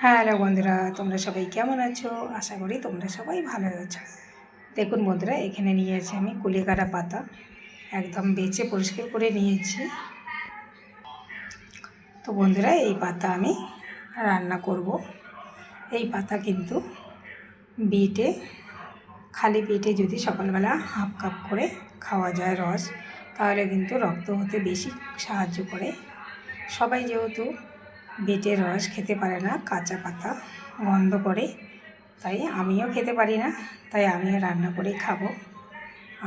Hello বন্ধুরা, তোমরা সবাই কেমন আছো? আশা করি তোমরা সবাই ভালো আছো। দেখুন বন্ধুরা, এখানে নিয়েছি আমি কুলেখাড়া পাতা, একদম বেছে পরিষ্কার করে নিয়েছি। তো বন্ধুরা, এই পাতা আমি রান্না করব। এই পাতা কিন্তু বেটে, খালি পেটে যদি সকালবেলা হাফ কাপ করে খাওয়া যায় রস, তাহলে কিন্তু রক্ত হতে বেশি সাহায্য করে। সবাই যেহেতু বেটে রস খেতে পারে না, কাঁচা পাতা গন্ধ করে, তাই আমিও খেতে পারি না, তাই আমিও রান্না করেই খাবো।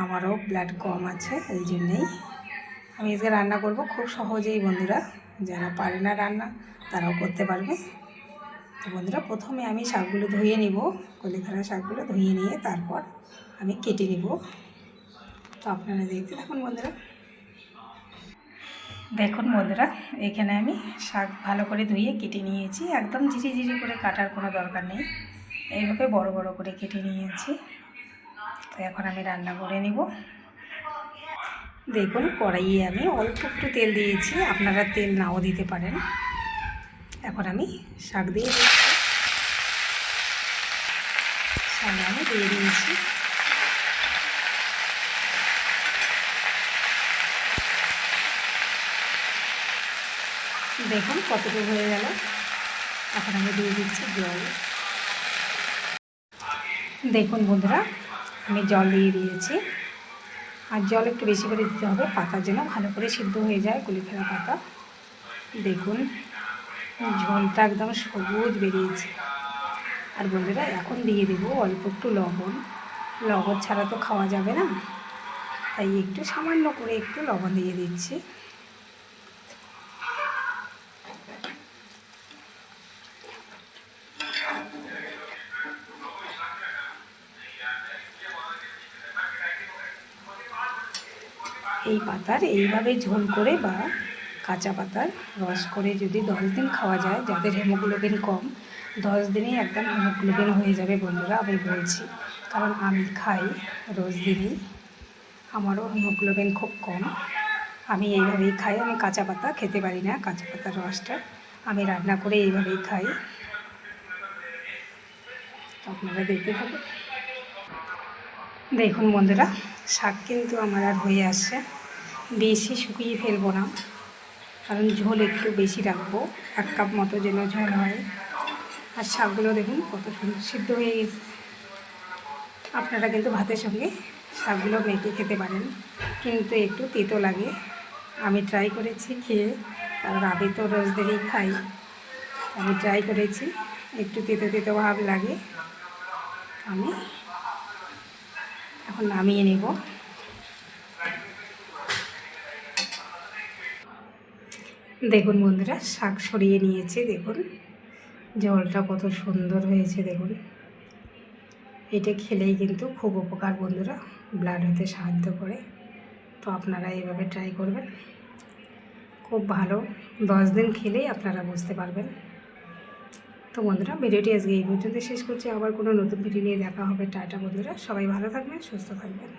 আমারও ব্লাড কম আছে, এই জন্যেই আমি আজকে রান্না করব। খুব সহজেই বন্ধুরা, যারা পারে না রান্না তারাও করতে পারবে। তো বন্ধুরা, প্রথমে আমি শাকগুলো ধুয়ে নিব। কুলেখাড়া শাকগুলো ধুয়ে নিয়ে তারপর আমি কেটে নিব। তো আপনারা দেখতে থাকুন বন্ধুরা। দেখুন বন্ধুরা, এখানে আমি শাক ভালো করে ধুয়ে কেটে নিয়েছি। একদম ঝিরি করে কাটার কোনো দরকার নেই, এইভাবে বড় বড় করে কেটে নিয়েছি। তো এখন আমি রান্না করে নিব। দেখুন, কড়াইয়ে আমি অল্প একটু তেল দিয়েছি, আপনারা তেল নাও দিতে পারেন। এখন আমি শাক দিয়ে দিচ্ছি। শাক আমি দিয়ে দিয়েছি। দেখুন কতটুকু হয়ে গেল। এখন আমি দিয়ে দিচ্ছি জল। দেখুন বন্ধুরা, আমি জল দিয়ে দিয়েছি। আর জল একটু বেশি করে দিতে হবে, পাতা যেন ভালো করে সিদ্ধ হয়ে যায়, কুলেখাড়া পাতা। দেখুন ঝোলটা একদম সবুজ বেরিয়েছে। আর বন্ধুরা, এখন দিয়ে দেবো অল্প একটু লবণ। লবণ ছাড়া তো খাওয়া যাবে না, তাই একটু সামান্য করে একটু লবণ দিয়ে দিচ্ছি। এই পাতার এইভাবে ঝোল করে বা কাঁচা পাতার রস করে যদি 10 দিন খাওয়া যায়, যাদের হিমোগ্লোবিন কম, 10 দিনেই একদম হিমোগ্লোবিন হয়ে যাবে বন্ধুরা, আমি বলছি। কারণ আমি খাই রোজ দিনই, আমারও হিমোগ্লোবিন খুব কম। আমি এইভাবেই খাই। আমি কাঁচা পাতা খেতে পারি না, কাঁচা পাতার রসটা আমি রান্না করে এইভাবেই খাই। আপনারা দেখতে থাকুন। দেখুন বন্ধুরা, শাক কিন্তু আমার আর হয়ে আসছে। বেশি শুকিয়ে ফেলবো না, কারণ ঝোল একটু বেশি রাখবো, 1 কাপ মতো যেন ঝোল হয়। আর শাকগুলো দেখুন কত সুন্দর সিদ্ধ হয়ে গেছে। আপনারা কিন্তু ভাতের সঙ্গে শাকগুলো মেখে খেতে পারেন, কিন্তু একটু তেতো লাগে। আমি ট্রাই করেছি খেয়ে, কারণ আমি তো রোজ দিনই খাই। আমি ট্রাই করেছি, একটু তেতো তেতো ভাব লাগে। আমি এখন নামিয়ে নেব। দেখুন বন্ধুরা, শাক সরিয়ে নিয়েছি। দেখুন জলটা কত সুন্দর হয়েছে। দেখুন, এটা খেলেই কিন্তু খুব উপকার বন্ধুরা, ব্লাড হতে সাহায্য করে। তো আপনারা এইভাবে ট্রাই করবেন, খুব ভালো। 10 দিন খেলেই আপনারা বুঝতে পারবেন। তো বন্ধুরা, ভিডিওটি আজকে এই পর্যন্ত শেষ করছি। আবার কোনো নতুন ভিডিও নিয়ে দেখা হবে। টাটা বন্ধুরা, সবাই ভালো থাকবেন, সুস্থ থাকবেন।